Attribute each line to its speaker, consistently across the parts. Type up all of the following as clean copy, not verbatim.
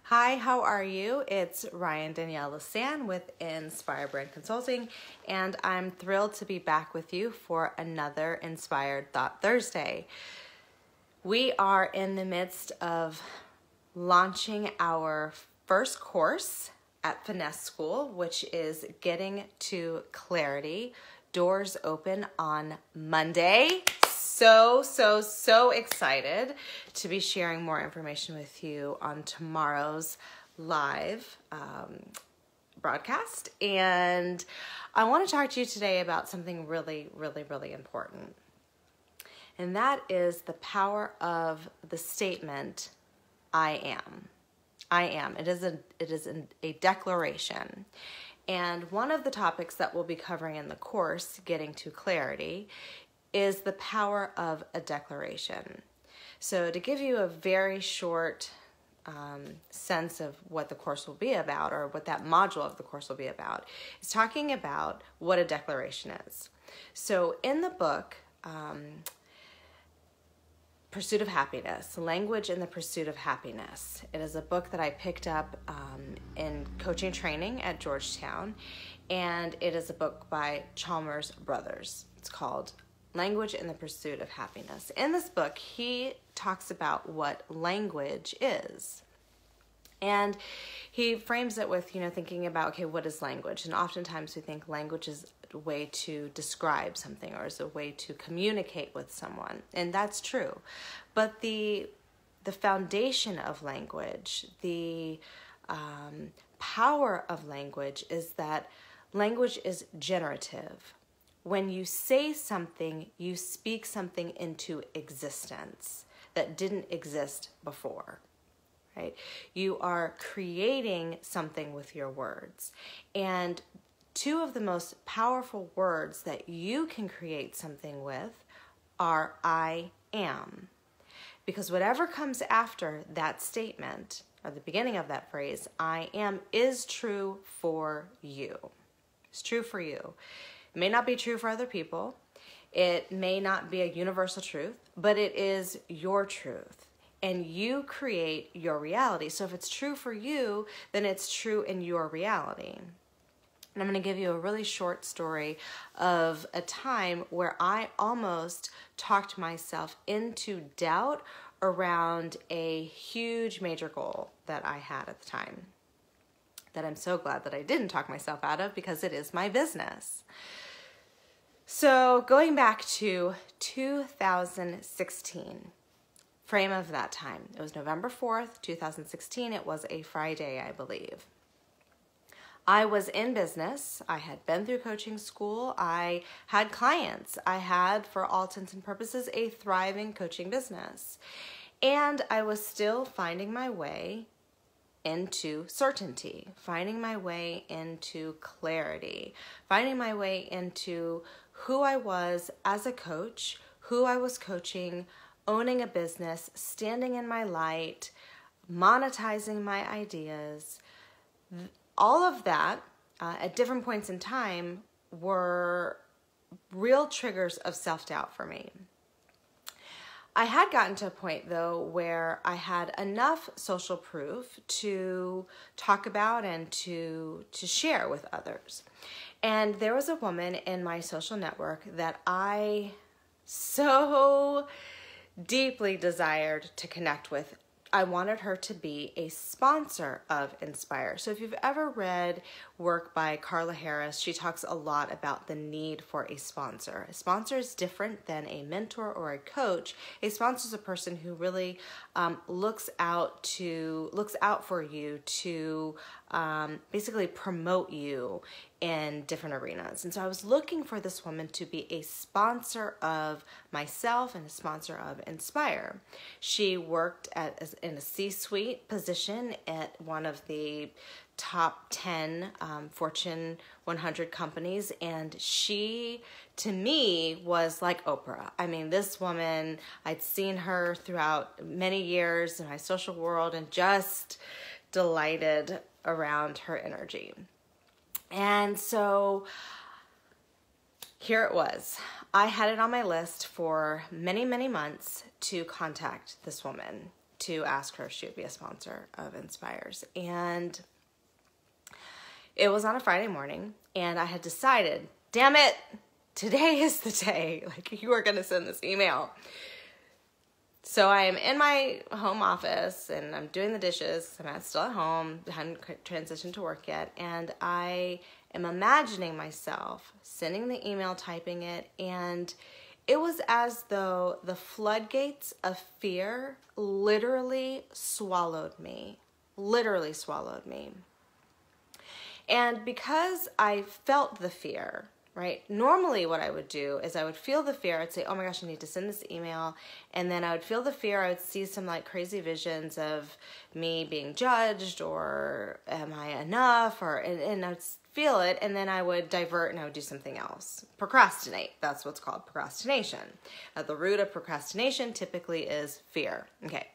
Speaker 1: Hi, how are you? It's Ryane, Danielle, LeCesne with Inspire Brand Consulting, and I'm thrilled to be back with you for another Inspired Thought Thursday. We are in the midst of launching our first course at Finesse School, which is Getting to Clarity. Doors open on Monday. So excited to be sharing more information with you on tomorrow's live broadcast. And I want to talk to you today about something really important. And that is the power of the statement, I am. I am. It is a declaration. And one of the topics that we'll be covering in the course, Getting to Clarity, is the power of a declaration. So to give you a very short sense of what the course will be about, or what that module of the course will be about, is talking about what a declaration is. So in the book, Pursuit of Happiness, Language in the Pursuit of Happiness. It is a book that I picked up in coaching training at Georgetown, and it is a book by Chalmers Brothers. It's called Language in the Pursuit of Happiness. In this book, he talks about what language is. And he frames it with, thinking about, okay, what is language? And oftentimes we think language is a way to describe something or is a way to communicate with someone. And that's true. But the foundation of language, the power of language is that language is generative. When you say something, you speak something into existence that didn't exist before, right? You are creating something with your words. And two of the most powerful words that you can create something with are I am. Because whatever comes after that statement, or the beginning of that phrase, I am, is true for you. It's true for you. It may not be true for other people. It may not be a universal truth, but it is your truth. And you create your reality. So if it's true for you, then it's true in your reality. And I'm going to give you a really short story of a time where I almost talked myself into doubt around a huge major goal that I had at the time, that I'm so glad that I didn't talk myself out of, because it is my business. So going back to 2016, frame of that time, it was November 4th, 2016. It was a Friday, I believe. I was in business. I had been through coaching school. I had clients. I had, for all intents and purposes, a thriving coaching business. And I was still finding my way into certainty, finding my way into clarity, finding my way into who I was as a coach, who I was coaching, owning a business, standing in my light, monetizing my ideas. All of that at different points in time were real triggers of self-doubt for me. I had gotten to a point, though, where I had enough social proof to talk about and to share with others. And there was a woman in my social network that I so deeply desired to connect with. I wanted her to be a sponsor of Inspire. So if you've ever read work by Carla Harris, she talks a lot about the need for a sponsor. A sponsor is different than a mentor or a coach. A sponsor is a person who really looks out for you to basically promote you in different arenas. And so I was looking for this woman to be a sponsor of myself and a sponsor of Inspire. She worked in a C-suite position at one of the top 10 Fortune 100 companies, and she, to me, was like Oprah. I mean, this woman, I'd seen her throughout many years in my social world and just delighted around her energy. And so here it was. I had it on my list for many months to contact this woman. to ask her if she would be a sponsor of Inspires. And it was on a Friday morning, and I had decided, damn it, today is the day. Like, you are going to send this email. So I am in my home office, and I'm doing the dishes. I'm still at home, hadn't transitioned to work yet, and I am imagining myself sending the email, typing it, and it was as though the floodgates of fear literally swallowed me. Literally swallowed me. And because I felt the fear, right? Normally what I would do is I would feel the fear. I'd say, oh my gosh, I need to send this email. And then I would feel the fear. I would see some like crazy visions of me being judged, or am I enough? And I would feel it. And then I would divert and I would do something else. Procrastinate. That's what's called procrastination. At the root of procrastination typically is fear. Okay.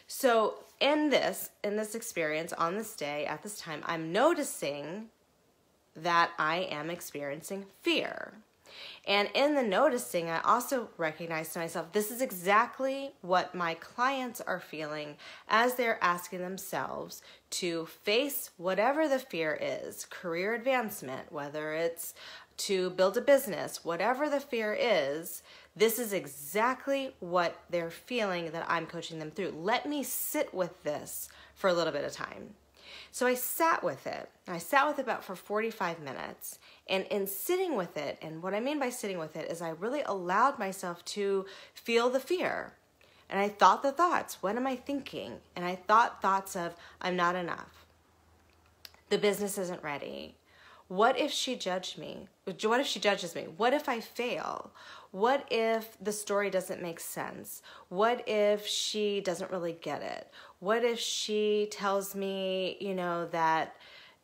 Speaker 1: So in this experience, on this day, at this time, I'm noticing that I am experiencing fear. And in the noticing, I also recognize to myself, this is exactly what my clients are feeling as they're asking themselves to face whatever the fear is, career advancement, whether it's to build a business, whatever the fear is, this is exactly what they're feeling that I'm coaching them through. Let me sit with this for a little bit of time. So I sat with it. I sat with it about for 45 minutes. And in sitting with it, and what I mean by sitting with it is I really allowed myself to feel the fear. And I thought the thoughts. What am I thinking? And I thought thoughts of, I'm not enough. The business isn't ready. What if she judged me? What if she judges me? What if I fail? What if the story doesn't make sense? What if she doesn't really get it? What if she tells me, that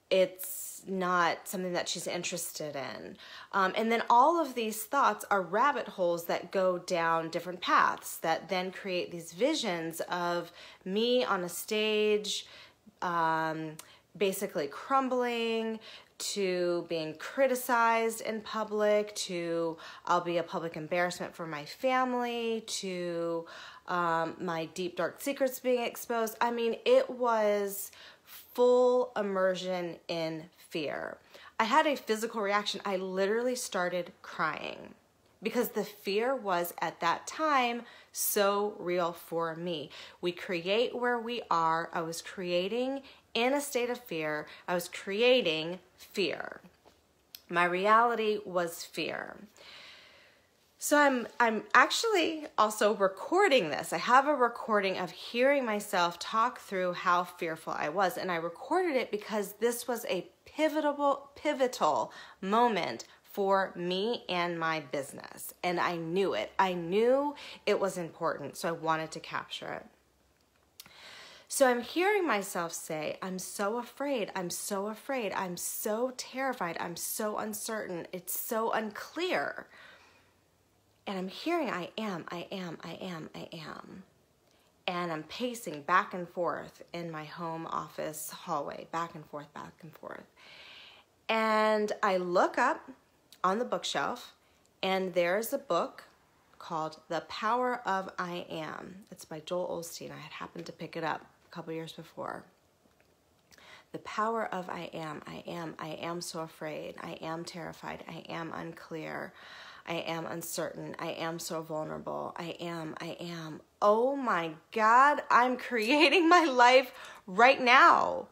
Speaker 1: it's not something that she's interested in? And then all of these thoughts are rabbit holes that go down different paths that then create these visions of me on a stage, basically crumbling, to being criticized in public, to I'll be a public embarrassment for my family, to my deep dark secrets being exposed. I mean, it was full immersion in fear. I had a physical reaction. I literally started crying because the fear was at that time so real for me. We create where we are. I was creating in a state of fear. I was creating fear. My reality was fear. So I'm actually also recording this. I have a recording of hearing myself talk through how fearful I was. And I recorded it because this was a pivotal moment for me and my business. And I knew it. I knew it was important. So I wanted to capture it. So I'm hearing myself say, I'm so afraid, I'm so afraid, I'm so terrified, I'm so uncertain, it's so unclear. And I'm hearing I am. And I'm pacing back and forth in my home office hallway, back and forth. And I look up on the bookshelf, and there's a book called The Power of I Am. It's by Joel Osteen. I had happened to pick it up a couple years before. The power of I am so afraid, I am terrified, I am unclear, I am uncertain, I am so vulnerable, I am. Oh my God, I'm creating my life right now.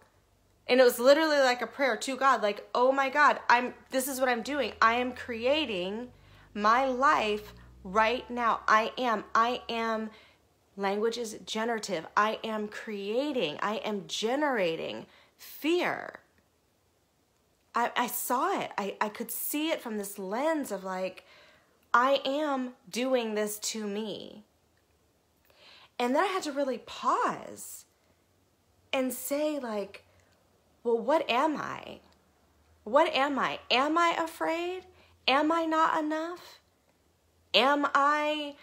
Speaker 1: And it was literally like a prayer to God, like, oh my God, this is what I'm doing. I am creating my life right now. I am. Language is generative. I am creating. I am generating fear. I saw it. I could see it from this lens of like, I am doing this to me. And then I had to really pause and say like, well, what am I? What am I? Am I afraid? Am I not enough? Am I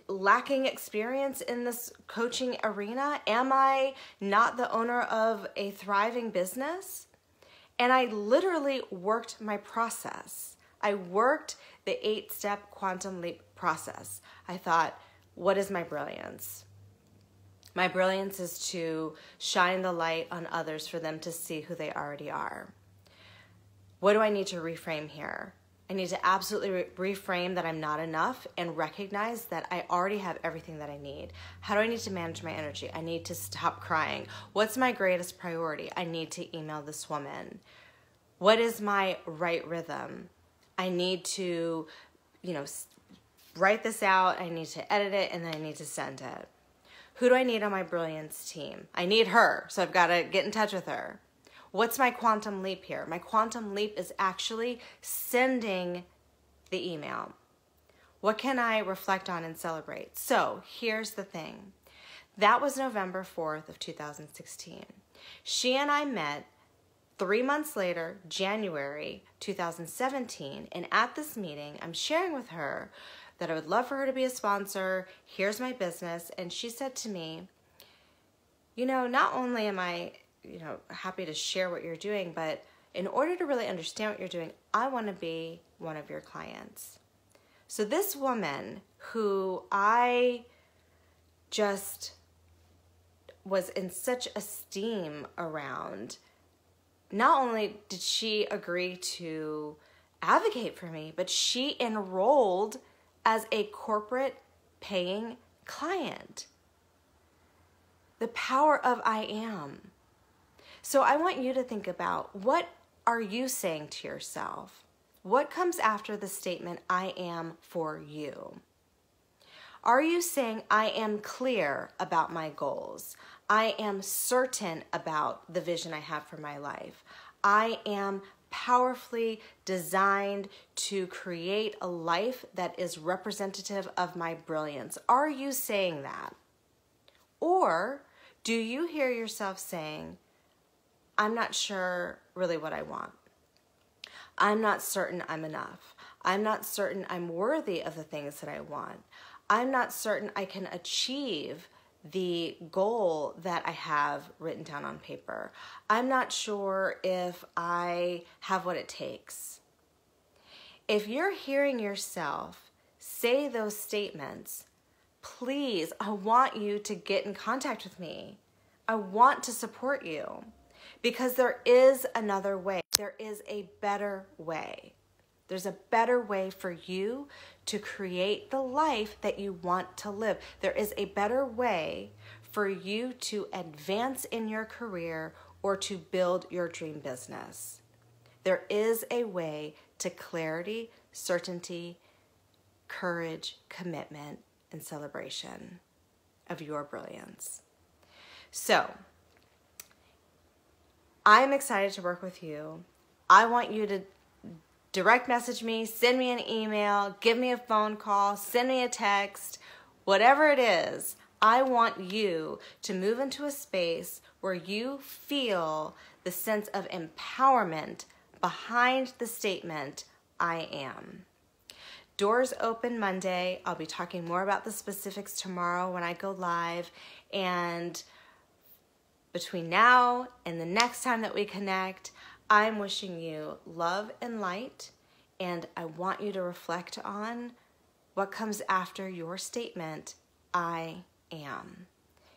Speaker 1: lacking experience in this coaching arena? Am I not the owner of a thriving business? And I literally worked my process. I worked the 8-step quantum leap process. I thought, what is my brilliance? My brilliance is to shine the light on others for them to see who they already are. What do I need to reframe here? I need to absolutely reframe that I'm not enough and recognize that I already have everything that I need. How do I need to manage my energy? I need to stop crying. What's my greatest priority? I need to email this woman. What is my right rhythm? I need to, write this out. I need to edit it, and then I need to send it. Who do I need on my brilliance team? I need her, so I've got to get in touch with her. What's my quantum leap here? My quantum leap is actually sending the email. What can I reflect on and celebrate? So here's the thing. That was November 4th of 2016. She and I met 3 months later, January 2017, and at this meeting, I'm sharing with her that I would love for her to be a sponsor. Here's my business. And she said to me, not only am I, happy to share what you're doing, but in order to really understand what you're doing, I want to be one of your clients. So this woman who I just was in such esteem around, not only did she agree to advocate for me, but she enrolled as a corporate paying client. The power of I am. So I want you to think about, what are you saying to yourself? What comes after the statement, I am for you? Are you saying, I am clear about my goals? I am certain about the vision I have for my life. I am powerfully designed to create a life that is representative of my brilliance. Are you saying that? Or do you hear yourself saying, I'm not sure really what I want. I'm not certain I'm enough. I'm not certain I'm worthy of the things that I want. I'm not certain I can achieve the goal that I have written down on paper. I'm not sure if I have what it takes. If you're hearing yourself say those statements, please, I want you to get in contact with me. I want to support you because there is another way. There is a better way. There's a better way for you to create the life that you want to live. There is a better way for you to advance in your career or to build your dream business. There is a way to clarity, certainty, courage, commitment, and celebration of your brilliance. So, I'm excited to work with you. I want you to direct message me, send me an email, give me a phone call, send me a text, whatever it is. I want you to move into a space where you feel the sense of empowerment behind the statement, I am. Doors open Monday. I'll be talking more about the specifics tomorrow when I go live. And between now and the next time that we connect, I'm wishing you love and light, and I want you to reflect on what comes after your statement, I am.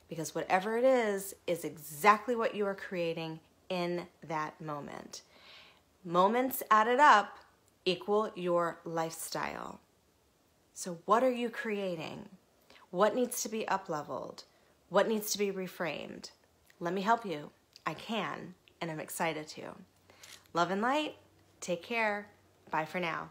Speaker 1: Because whatever it is exactly what you are creating in that moment. Moments added up equal your lifestyle. So what are you creating? What needs to be up-leveled? What needs to be reframed? Let me help you. I can, and I'm excited to. Love and light. Take care. Bye for now.